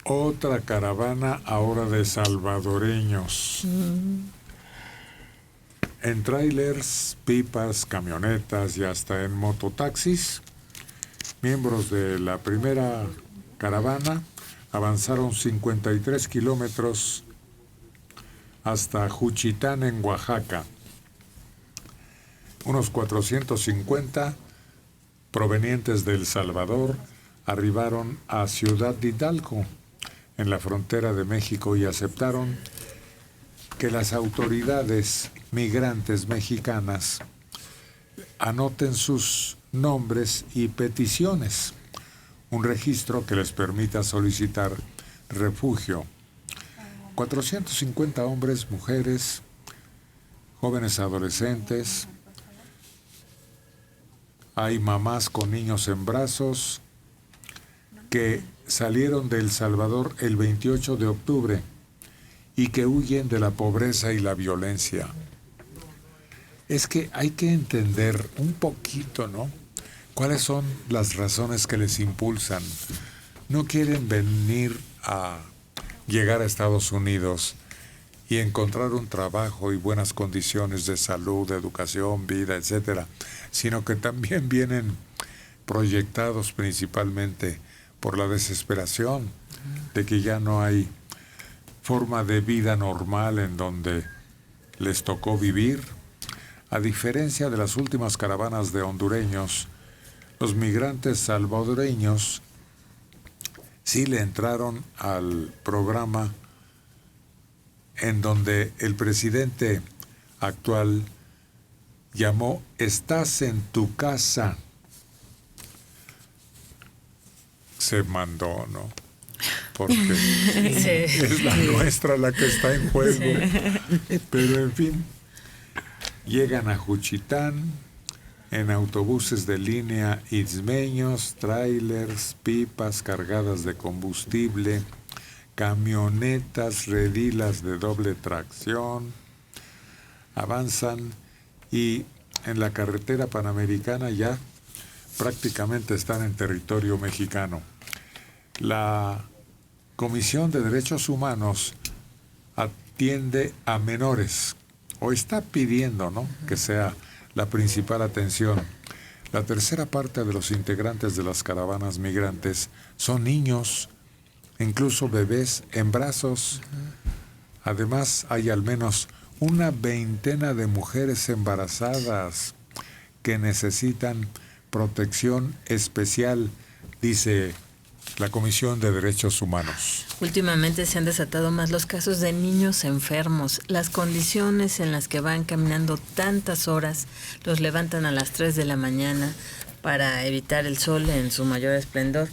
Otra caravana ahora de salvadoreños. En trailers, pipas, camionetas y hasta en mototaxis, miembros de la primera caravana avanzaron 53 kilómetros hasta Juchitán, en Oaxaca. Unos 450 provenientes de El Salvador arribaron a Ciudad Hidalgo, en la frontera de México, y aceptaron que las autoridades migrantes mexicanas anoten sus nombres y peticiones, un registro que les permita solicitar refugio. 450 hombres, mujeres, jóvenes adolescentes, hay mamás con niños en brazos que salieron de El Salvador el 28 de octubre y que huyen de la pobreza y la violencia. Es que hay que entender un poquito, ¿no? ¿Cuáles son las razones que les impulsan? No quieren venir a llegar a Estados Unidos y encontrar un trabajo y buenas condiciones de salud, de educación, vida, etcétera, sino que también vienen proyectados principalmente por la desesperación de que ya no hay forma de vida normal en donde les tocó vivir. A diferencia de las últimas caravanas de hondureños, los migrantes salvadoreños sí le entraron al programa en donde el presidente actual llamó "Estás en tu casa". Se mandó, ¿no? Porque Sí. es la nuestra la que está en juego. Sí. Pero en fin, llegan a Juchitán en autobuses de línea istmeños, trailers, pipas cargadas de combustible, camionetas, redilas de doble tracción. Avanzan y en la carretera panamericana ya prácticamente están en territorio mexicano. La Comisión de Derechos Humanos atiende a menores, o está pidiendo, ¿no?, que sea la principal atención. La tercera parte de los integrantes de las caravanas migrantes son niños, incluso bebés en brazos. Además, hay al menos una veintena de mujeres embarazadas que necesitan protección especial, dice la Comisión de Derechos Humanos. Últimamente se han desatado más los casos de niños enfermos. Las condiciones en las que van caminando tantas horas, los levantan a las 3 de la mañana para evitar el sol en su mayor esplendor.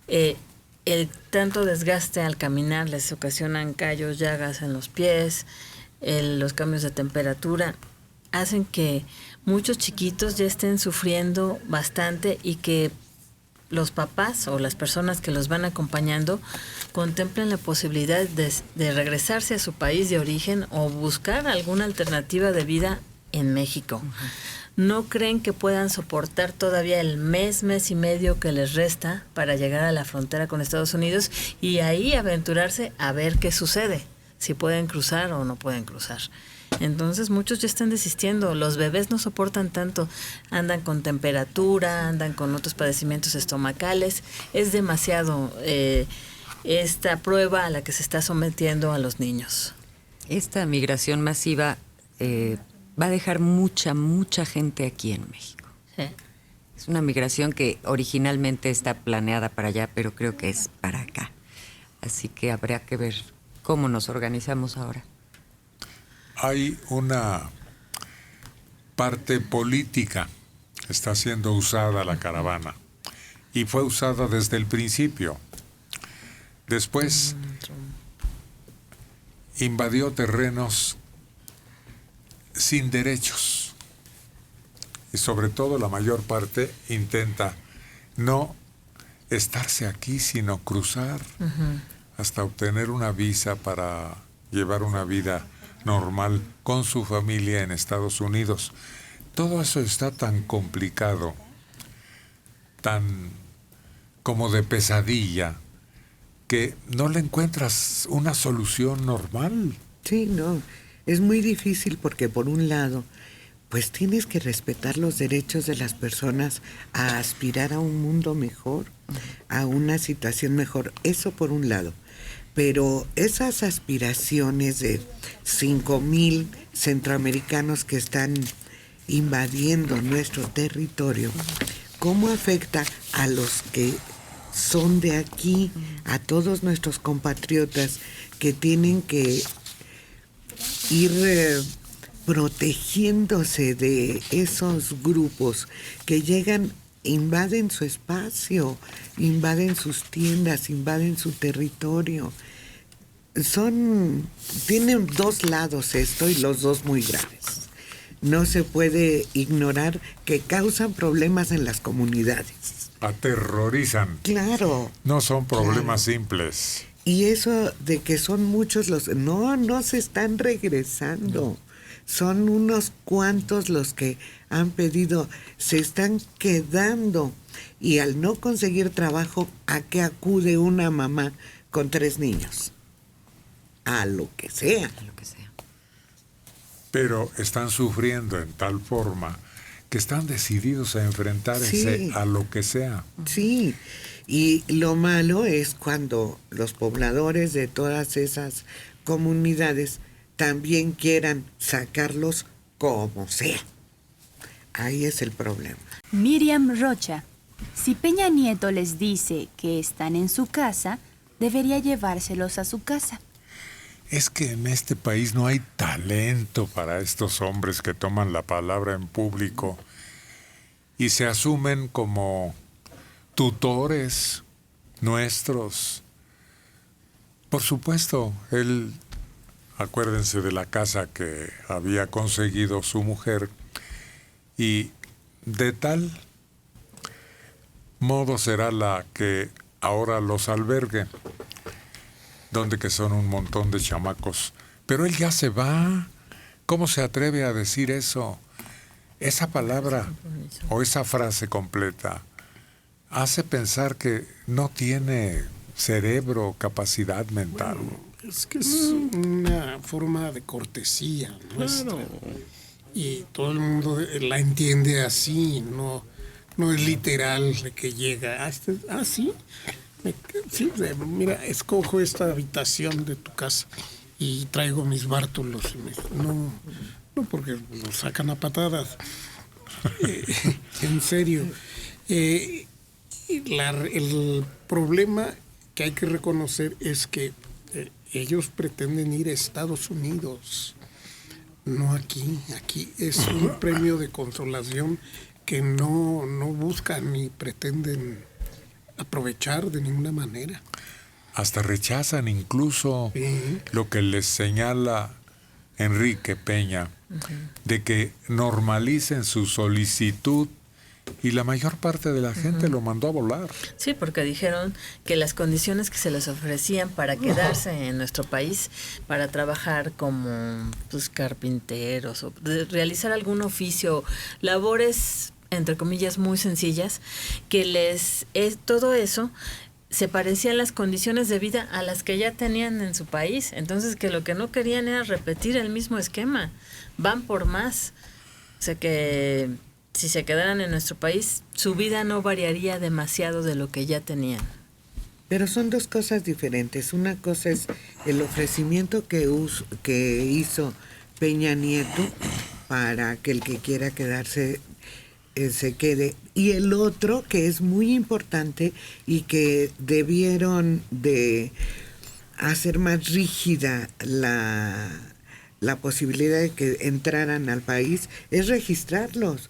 El tanto desgaste al caminar les ocasionan callos, llagas en los pies, los cambios de temperatura hacen que muchos chiquitos ya estén sufriendo bastante y que los papás o las personas que los van acompañando contemplen la posibilidad de regresarse a su país de origen o buscar alguna alternativa de vida en México. No creen que puedan soportar todavía el mes y medio que les resta para llegar a la frontera con Estados Unidos y ahí aventurarse a ver qué sucede, si pueden cruzar o no pueden cruzar. Entonces muchos ya están desistiendo, los bebés no soportan tanto, andan con temperatura, andan con otros padecimientos estomacales, es demasiado esta prueba a la que se está sometiendo a los niños. Esta migración masiva va a dejar mucha gente aquí en México. Sí. Es una migración que originalmente está planeada para allá, pero creo que es para acá. Así que habrá que ver cómo nos organizamos ahora. Hay una parte política, está siendo usada la caravana y fue usada desde el principio. Después invadió terrenos sin derechos y sobre todo la mayor parte intenta no estarse aquí sino cruzar hasta obtener una visa para llevar una vida normal con su familia en Estados Unidos. Todo eso está tan complicado, tan como de pesadilla, que no le encuentras una solución normal. Sí, no, es muy difícil porque por un lado, pues tienes que respetar los derechos de las personas a aspirar a un mundo mejor, a una situación mejor, eso por un lado. Pero esas aspiraciones de 5,000 centroamericanos que están invadiendo nuestro territorio, ¿cómo afecta a los que son de aquí, a todos nuestros compatriotas que tienen que ir protegiéndose de esos grupos que llegan, invaden su espacio, invaden sus tiendas, invaden su territorio? Tienen dos lados esto y los dos muy graves. No se puede ignorar que causan problemas en las comunidades. Aterrorizan. Claro. No son problemas claro. simples. Y eso de que son muchos los... No se están regresando. Son unos cuantos los que han pedido, se están quedando. Y al no conseguir trabajo, ¿a qué acude una mamá con 3 niños? A lo que sea. A lo que sea. Pero están sufriendo en tal forma que están decididos a enfrentarse Sí. a lo que sea. Sí, y lo malo es cuando los pobladores de todas esas comunidades también quieran sacarlos como sea. Ahí es el problema. Miriam Rocha. Si Peña Nieto les dice que están en su casa, debería llevárselos a su casa. Es que en este país no hay talento para estos hombres que toman la palabra en público y se asumen como tutores nuestros. Por supuesto, él, acuérdense de la casa que había conseguido su mujer, y de tal modo será la que ahora los albergue, donde que son un montón de chamacos. Pero él ya se va. ¿Cómo se atreve a decir eso? Esa palabra o esa frase completa hace pensar que no tiene cerebro, capacidad mental. Es que es una forma de cortesía nuestra. Y todo el mundo la entiende así, no es literal de que llega. Sí. Sí, mira, escojo esta habitación de tu casa y traigo mis bártulos. No porque nos sacan a patadas. En serio. El problema que hay que reconocer es que ellos pretenden ir a Estados Unidos, no aquí. Aquí es un premio de consolación que no buscan ni pretenden aprovechar de ninguna manera. Hasta rechazan incluso lo que les señala Enrique Peña, de que normalicen su solicitud, y la mayor parte de la gente lo mandó a volar. Sí, porque dijeron que las condiciones que se les ofrecían para quedarse en nuestro país, para trabajar como carpinteros o realizar algún oficio, labores entre comillas muy sencillas, que todo eso se parecían las condiciones de vida a las que ya tenían en su país. Entonces, que lo que no querían era repetir el mismo esquema. Van por más. O sea que si se quedaran en nuestro país, su vida no variaría demasiado de lo que ya tenían. Pero son dos cosas diferentes. Una cosa es el ofrecimiento que hizo Peña Nieto para que el que quiera quedarse se quede, y el otro que es muy importante y que debieron de hacer más rígida la posibilidad de que entraran al país, es registrarlos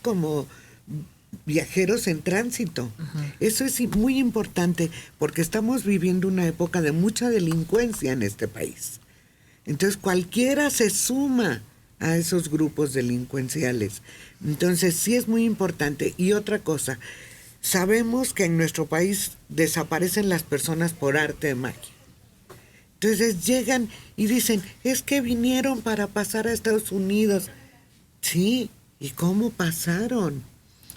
como viajeros en tránsito. Eso es muy importante porque estamos viviendo una época de mucha delincuencia en este país. Entonces cualquiera se suma a esos grupos delincuenciales. Entonces sí es muy importante. Y otra cosa, sabemos que en nuestro país desaparecen las personas por arte de magia. Entonces llegan y dicen, es que vinieron para pasar a Estados Unidos. Sí, ¿y cómo pasaron?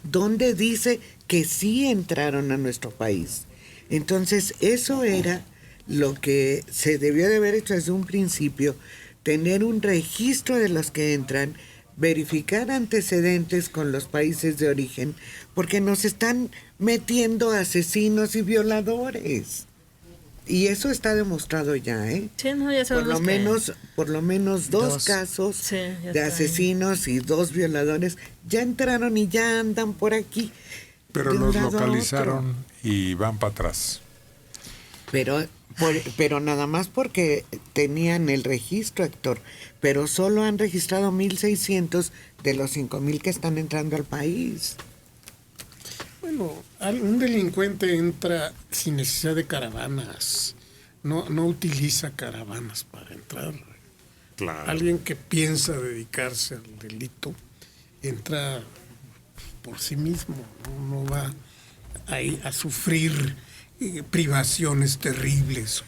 ¿Dónde dice que sí entraron a nuestro país? Entonces, eso era lo que se debió de haber hecho desde un principio, tener un registro de los que entran, verificar antecedentes con los países de origen, porque nos están metiendo asesinos y violadores. Y eso está demostrado ya, ¿eh? Sí, no, ya Por lo menos dos casos Sí, ya de está. asesinos y 2 violadores ya entraron y ya andan por aquí. Pero de un los lado a otro. localizaron y van para atrás. Pero nada más porque tenían el registro, Héctor. Pero solo han registrado 1,600 de los 5,000 que están entrando al país. Bueno, un delincuente entra sin necesidad de caravanas. No utiliza caravanas para entrar. Claro. Alguien que piensa dedicarse al delito entra por sí mismo, no va ahí a sufrir privaciones terribles.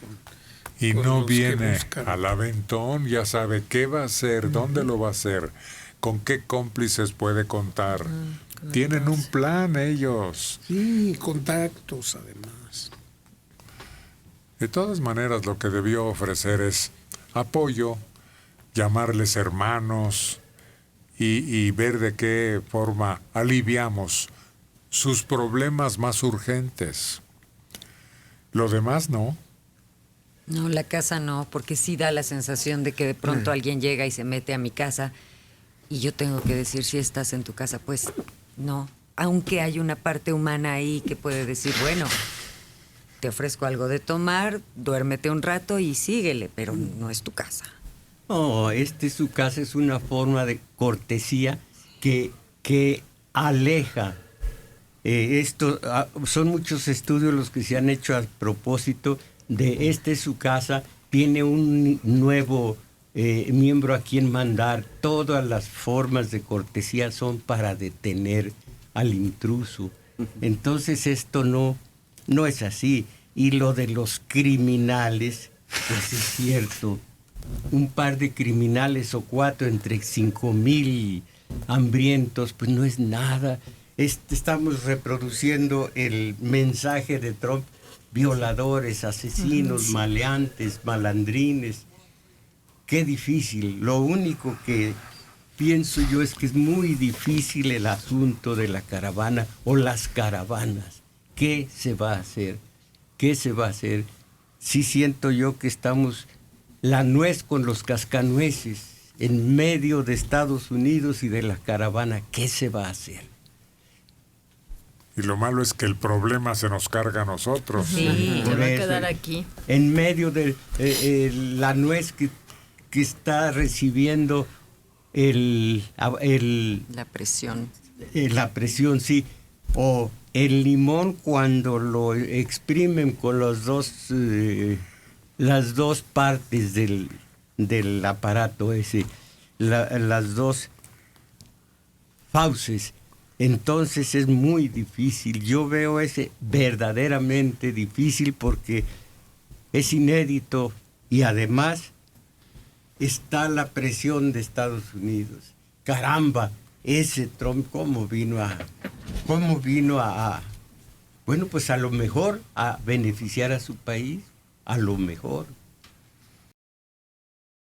Y con no los que viene buscan. al aventón, ya sabe qué va a hacer, dónde lo va a hacer, con qué cómplices puede contar. Tienen un plan ellos. Sí, contactos además. De todas maneras, lo que debió ofrecer es apoyo, llamarles hermanos y ver de qué forma aliviamos sus problemas más urgentes. Lo demás no. No, la casa no, porque sí da la sensación de que de pronto alguien llega y se mete a mi casa y yo tengo que decir, si estás en tu casa, pues no. Aunque hay una parte humana ahí que puede decir, bueno, te ofrezco algo de tomar, duérmete un rato y síguele, pero no es tu casa. No, su casa es una forma de cortesía que aleja. Son muchos estudios los que se han hecho a propósito de su casa, tiene un nuevo miembro a quien mandar. Todas las formas de cortesía son para detener al intruso. Entonces esto no es así. Y lo de los criminales, pues es cierto. Un par de criminales o 4 entre 5,000 hambrientos, pues no es nada. Estamos reproduciendo el mensaje de Trump: violadores, asesinos, maleantes, malandrines. Qué difícil. Lo único que pienso yo es que es muy difícil el asunto de la caravana o las caravanas. ¿Qué se va a hacer? ¿Qué se va a hacer? Sí siento yo que estamos la nuez con los cascanueces en medio de Estados Unidos y de la caravana. ¿Qué se va a hacer? Y lo malo es que el problema se nos carga a nosotros. Sí, se Por va a eso, quedar aquí. En medio de la nuez que está recibiendo La presión. la presión, sí. O el limón cuando lo exprimen con las dos partes del aparato ese, las dos fauces. Entonces es muy difícil. Yo veo ese verdaderamente difícil porque es inédito y además está la presión de Estados Unidos. Caramba, ese Trump cómo vino a bueno, pues a lo mejor a beneficiar a su país, a lo mejor.